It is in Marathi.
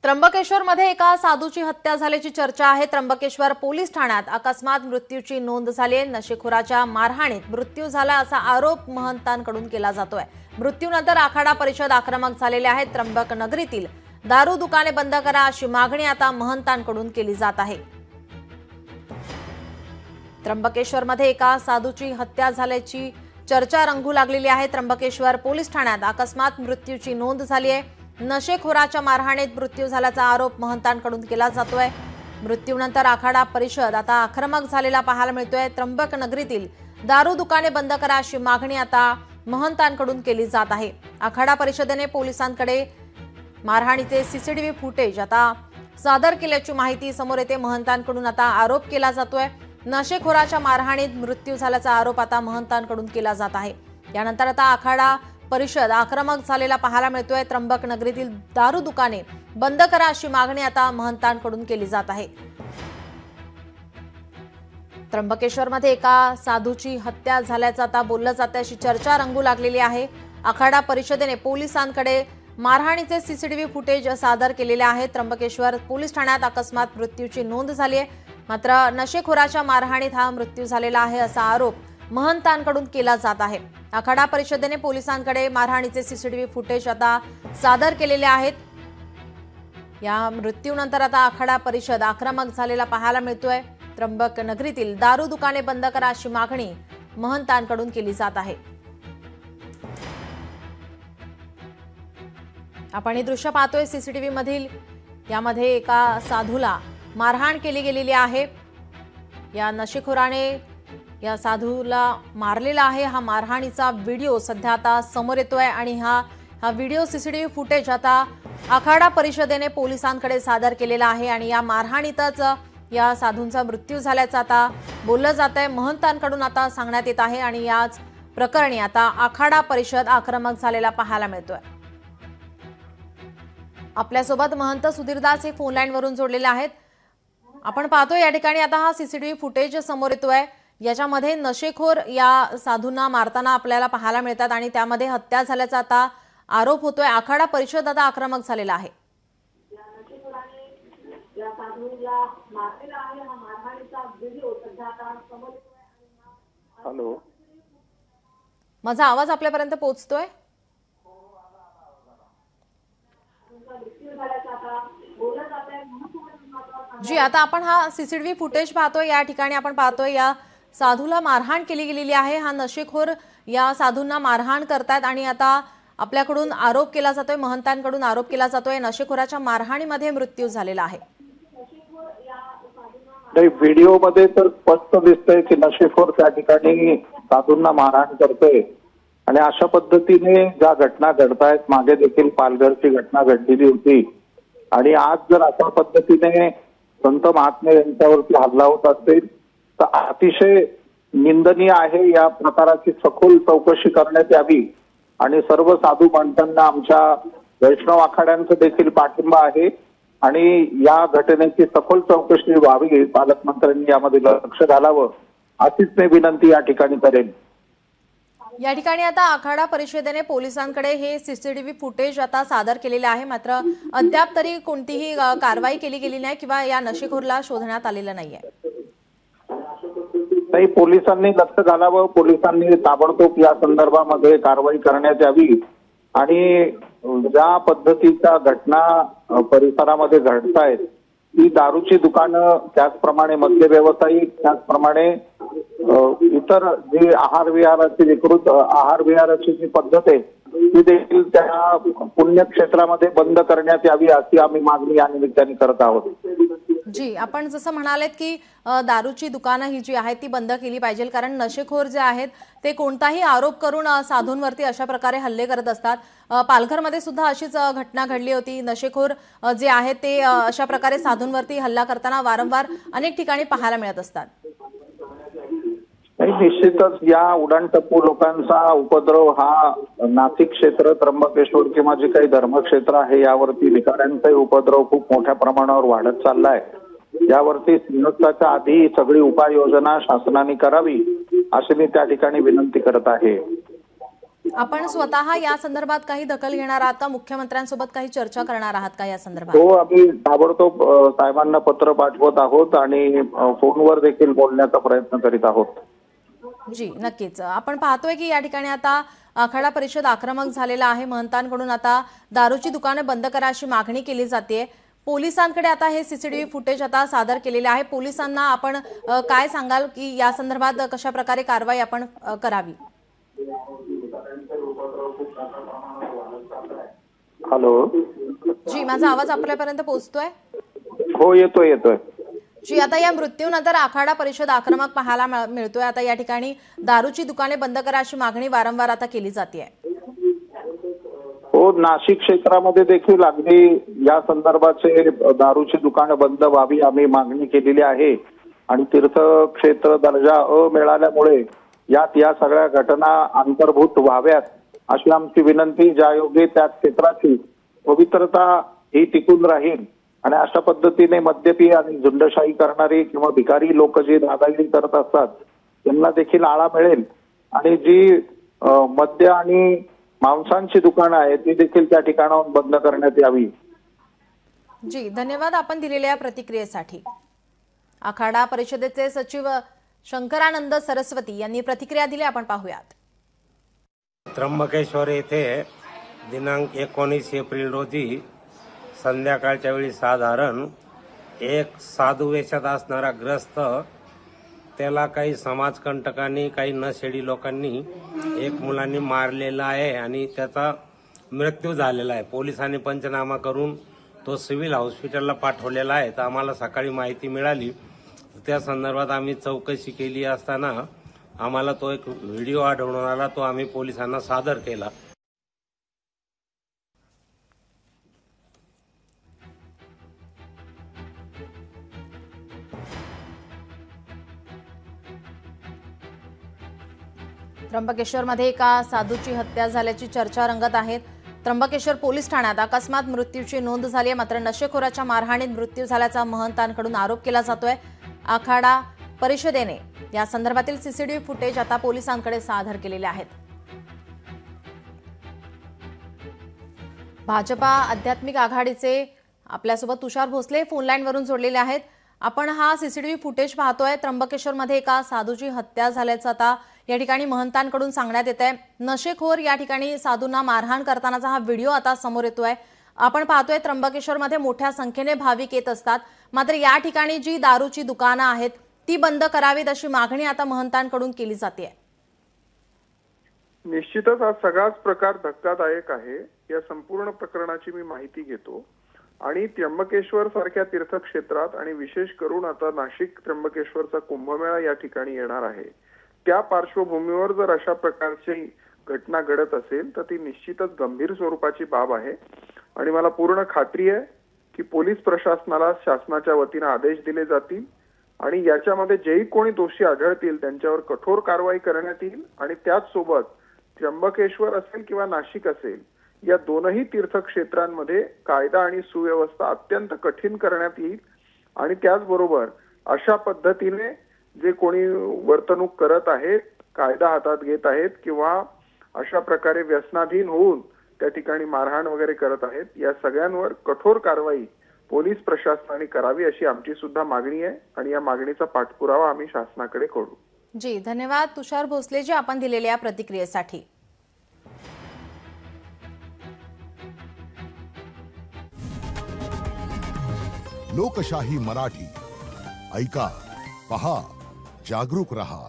त्र्यंबकेश्वरमध्ये एका साधूची हत्या झाल्याची चर्चा आहे। त्र्यंबकेश्वर पोलीस ठाण्यात अकस्मात मृत्यूची नोंद झाली आहे। नशेखोराच्या मारहाणीत मृत्यू झाला असा आरोप महंतांकडून केला जातोय। मृत्यूनंतर आखाडा परिषद आक्रमक झालेले आहेत। त्र्यंबक नगरीतील दारू दुकाने बंद करा अशी मागणी आता महंतांकडून केली जात आहे। त्र्यंबकेश्वरमध्ये एका साधूची हत्या झाल्याची चर्चा रंगू लागलेली आहे। त्र्यंबकेश्वर पोलीस ठाण्यात अकस्मात मृत्यूची नोंद झाली आहे। नशेखोराच्या मारहाणीत मृत्यू झाल्याचा आरोप महंतांकडून केला जातोय। मृत्यूनंतर आखाडा परिषद आता आक्रमक झालेला पाहायला मिळतोय। त्र्यंबक नगरीतील दारू दुकाने बंद करा अशी मागणी आता महंतांकडून केली जात आहे। आखाडा परिषदेने पोलिसांकडे मारहाणीचे सीसीटीव्ही फुटेज आता सादर केल्याची माहिती समोर येते। महंतांकडून आता आरोप केला जातोय। नशेखोराच्या मारहाणीत मृत्यू झाल्याचा आरोप आता महंतांकडून केला जात आहे। यानंतर आता आखाडा परिषद आक्रमक झालेला पाहायला मिळतोय। त्र्यंबक नगरीतील दारू दुकाने बंद करा अशी मागणी आता महंतांकडून केली जात आहे। त्र्यंबकेश्वरमध्ये एका साधूची हत्या झाल्याचं आता बोललं जातं अशी चर्चा रंगू लागलेली आहे। आखाडा परिषदेने पोलिसांकडे मारहाणीचे सीसीटीव्ही फुटेज सादर केलेले आहे। त्र्यंबकेश्वर पोलीस ठाण्यात अकस्मात मृत्यूची नोंद झाली आहे। मात्र नशेखोराच्या मारहाणीत हा मृत्यू झालेला आहे असा आरोप महंतांकडून केला जात आहे। आखाडा परिषदेने पोलिसांकडे मारहाणीचे सीसीटीव्ही फुटेज आता सादर केलेले आहेत। या मृत्यूनंतर आता आखाडा परिषद आक्रमक झालेला पाहायला मिळतोय। त्र्यंबक नगरीतील दारू दुकाने बंद करा अशी मागणी महंतांकडून केली जात आहे। आपण हे दृश्य पाहतोय सीसीटीव्ही मधील। यामध्ये एका साधूला मारहाण केली गेलेली आहे। या नशेखोराने या साधूला मारलेला आहे। हा मारहाणीचा व्हिडिओ सध्या आता समोर येतोय आणि हा व्हिडिओ सीसीटीव्ही फुटेज आता आखाडा परिषदेने पोलिसांकडे सादर केलेला आहे आणि या मारहाणीतच या साधूंचा मृत्यू झाल्याचं आता बोललं जात आहे। महंतांकडून आता सांगण्यात येत आहे आणि याच प्रकरणी आता आखाडा परिषद आक्रमक झालेला पाहायला मिळतोय। आपल्यासोबत महंत सुधीरदास हे फोन लाईन वरून जोडलेले आहेत। आपण पाहतोय या ठिकाणी आता हा सीसीटीव्ही फुटेज समोर येतोय। याच्यामध्ये नशेखोर या साधूंना मारताना आपल्याला पाहायला मिळतात आणि त्यामध्ये हत्या झाल्याचा आता आरोप होतोय। आखाडा परिषद आता आक्रमक झालेला आहे। हॅलो, माझा आवाज आपल्यापर्यंत पोहोचतोय? जी, आता आपण हा सीसीटीव्ही फुटेज पाहतोय। या ठिकाणी आपण पाहतोय या साधूला मारहाण केली गेलेली आहे। हा नशेखोर या साधूंना मारहाण करतात आणि आता आपल्याकडून आरोप केला जातोय, महंतांकडून आरोप केला जातोय नशेखोराच्या मारहाणीमध्ये मृत्यू झालेला आहे। व्हिडिओमध्ये तर स्पष्ट दिसतंय की नशेखोर त्या ठिकाणी साधूंना मारहाण करतोय आणि अशा पद्धतीने ज्या घटना घडतायत, मागे देखील पालघरची घटना घडलेली होती आणि आज जर अशा पद्धतीने संत महात्मे यांच्यावरती हल्ला होत असेल तर अतिशय निंदनीय आहे। या प्रकाराची सखोल चौकशी करण्यात यावी आणि सर्व साधू माणसांना आमच्या वैष्णव आखाड्यांचा देखील पाठिंबा आहे आणि या घटनेची सखोल चौकशी व्हावी। पालकमंत्र्यांनी यामध्ये लक्ष घालावं अशीच मी विनंती या ठिकाणी करेन। या ठिकाणी आता आखाडा परिषदेने पोलिसांकडे हे सीसीटीव्ही फुटेज आता सादर केलेले आहे। मात्र अद्याप तरी कोणतीही कारवाई केली गेली नाही किंवा या नशेखोरला शोधण्यात आलेलं नाहीये। नाही, पोलिसांनी लक्ष घालावं। पोलिसांनी ताबडतोब या संदर्भामध्ये कारवाई करण्यात यावी आणि ज्या पद्धतीच्या घटना परिसरामध्ये घडतायत, ती दारूची दुकानं, त्याचप्रमाणे मद्य व्यावसायिक, त्याचप्रमाणे इतर जी आहार विहाराची विकृत आहार विहाराची जी पद्धत आहे ती देखील त्या पुण्यक्षेत्रामध्ये बंद करण्यात यावी अशी आम्ही मागणी या निमित्ताने करत आहोत। जी, आपण जसं म्हणालेत की दारूची दुकानं ही जी आहेत ती बंद केली पाहिजे, कारण नशेखोर जे आहेत ते कोणताही आरोप करून साधूंवरती अशा प्रकारे हल्ले करत असतात। पालघरमध्ये सुद्धा अशीच घटना घडली होती। नशेखोर जे आहेत ते अशा प्रकारे साधूंवरती हल्ला करताना वारंवार अनेक ठिकाणी पाहायला मिळत असतात। निश्चितच या उडाणटप्पू लोकांचा उपद्रव हा नाशिक क्षेत्र, त्र्यंबकेश्वर किंवा जे काही धर्मक्षेत्र आहे यावरती भिकाऱ्यांचा उपद्रव खूप मोठ्या प्रमाणावर वाढत चाललाय। यावरती सिंहस्थाच्या आधी सगळी उपाययोजना शासनाने करावी अशी मी त्या ठिकाणी विनंती करत आहे। आपण स्वतः या संदर्भात काही दखल घेणार आहात का? मुख्यमंत्र्यांसोबत काही चर्चा करणार आहात का या संदर्भात? हो, आम्ही ताबडतोब साहेबांना पत्र पाठवत आहोत आणि फोनवर देखील बोलण्याचा प्रयत्न करीत आहोत. जी नक्कीच. आपण पाहतोय की या ठिकाणी आता आखाडा परिषद आक्रमक झालेला आहे. महंतांकडून आता दारूची दुकाने बंद करा अशी मागणी केली जाते. पोलिसांकडे आता हे सीसीटीव्ही फुटेज आता सादर केलेले आहे. पोलिसांना आपण काय सांगाल की या संदर्भात कशा प्रकारे कारवाई आपण करावी? हॅलो. जी, माझा आवाज आपल्यापर्यंत पोहोचतोय? हो, येतोय. जी, आता या मृत्यूनंतर आखाडा परिषद आक्रमक पाहायला मिळतोय. आता या ठिकाणी दारूची दुकाने बंद करा अशी मागणी वारंवार आता केली जाते. हो, नाशिक क्षेत्रामध्ये देखील अगदी या संदर्भाचे दारूची दुकानं बंद व्हावी आम्ही मागणी केलेली आहे आणि तीर्थक्षेत्र दर्जा अ मिळाल्यामुळे यात या सगळ्या घटना अंतर्भूत व्हाव्यात अशी आमची विनंती. ज्यायोगे त्या क्षेत्राची पवित्रता ही टिकून राहील आणि अशा पद्धतीने मद्यपी आणि झुंडशाही करणारी किंवा भिकारी लोक जे दादागिरी करत असतात त्यांना देखील आळा मिळेल आणि जी मद्य आणि मांसांची दुकानं आहेत ती देखील त्या ठिकाणाहून बंद करण्यात यावी. जी, धन्यवाद आपण दिलेल्या प्रतिक्रियेसाठी. आखाडा परिषदेचे सचिव शंकरानंद सरस्वती यांनी प्रतिक्रिया दिली. आपण पाहूयात. त्र्यंबकेश्वर येथे दिनांक 19 एप्रिल रोजी संध्याकाळच्या वेळी साधारण एक साधू वेशात असणारा ग्रस्त त्याला काही समाजकंटकांनी काही नशेडी लोकांनी एक मुलांनी मारलेला आहे आणि त्याचा मृत्यू झालेला आहे. पोलिसांनी पंचनामा करून तो सिव्हिल हॉस्पिटलला पाठवलेला आहे. तर आम्हाला सकाळी माहिती मिळाली. त्या संदर्भात आम्ही चौकशी केली असताना आम्हाला तो एक व्हिडिओ आढळून आला. तो आम्ही पोलिसांना सादर केला. त्र्यंबकेश्वरमध्ये एका साधूची हत्या झाल्याची चर्चा रंगत आहे. त्र्यंबकेश्वर पोलीस ठाण्यात अकस्मात मृत्यूची नोंद झाली आहे. मात्र नशेखोराच्या मारहाणीत मृत्यू झाल्याचा महंतांकडून आरोप केला जातोय. आखाडा परिषदेने या संदर्भातील सीसीटीव्ही फुटेज आता पोलिसांकडे सादर केलेले आहेत. भाजपा आध्यात्मिक आघाडीचे आपल्यासोबत तुषार भोसले फोनलाईनवरून जोडलेले आहेत. आपण हा सीसीटीव्ही फुटेज पाहतोय. त्र्यंबकेश्वरमध्ये एका साधूची हत्या झाल्याचं आता या ठिकाणी महंतांकडून सांगण्यात येत आहे. नशेखोर या ठिकाणी साधूंना मारहाण करतानाचा हा व्हिडिओ आता समोर येतोय. आपण पाहतोय त्र्यंबकेश्वरमध्ये मोठ्या संख्येने भाविक येत असतात. मात्र या ठिकाणी जी दारूची दुकानं आहेत ती बंद करावीत अशी मागणी आता महंतांकडून केली जाते. निश्चितच हा सगळाच प्रकार धक्कादायक आहे. या संपूर्ण प्रकरणाची मी माहिती घेतो आणि त्र्यंबकेश्वर सारख्या तीर्थक्षेत्रात आणि विशेष करून आता नाशिक त्र्यंबकेश्वरचा कुंभमेळा या ठिकाणी येणार आहे. त्या पार्श्वभूमीवर जर अशा प्रकारची घटना घडत असेल तर ती निश्चितच गंभीर स्वरूपाची बाब आहे आणि मला पूर्ण खात्री आहे की पोलीस प्रशासनाला शासनाच्या वतीने आदेश दिले जातील आणि याच्यामध्ये जेही कोणी दोषी आढळतील त्यांच्यावर कठोर कारवाई करण्यात येईल आणि त्याच सोबत त्र्यंबकेश्वर असेल किंवा नाशिक असेल या दोनही तीर्थक्षेत्रांमध्ये कायदा आणि सुव्यवस्था अत्यंत कठीण करण्यात येईल आणि त्याचबरोबर अशा पद्धतीने जे कोणी वर्तणूक करत आहेत, कायदा हातात घेत आहेत किंवा अशा प्रकारे व्यसनाधीन होऊन त्या ठिकाणी मारहाण वगैरे करत आहेत, या सगळ्यांवर कठोर कारवाई पोलीस प्रशासनाने करावी अशी आमची सुद्धा मागणी आहे आणि या मागणीचा पाठपुरावा आम्ही शासनाकडे करू. जी, धन्यवाद तुषार भोसले जी आपण दिलेल्या प्रतिक्रियेसाठी. लोकशाही मराठी ऐका, पहा, जागरूक रहा.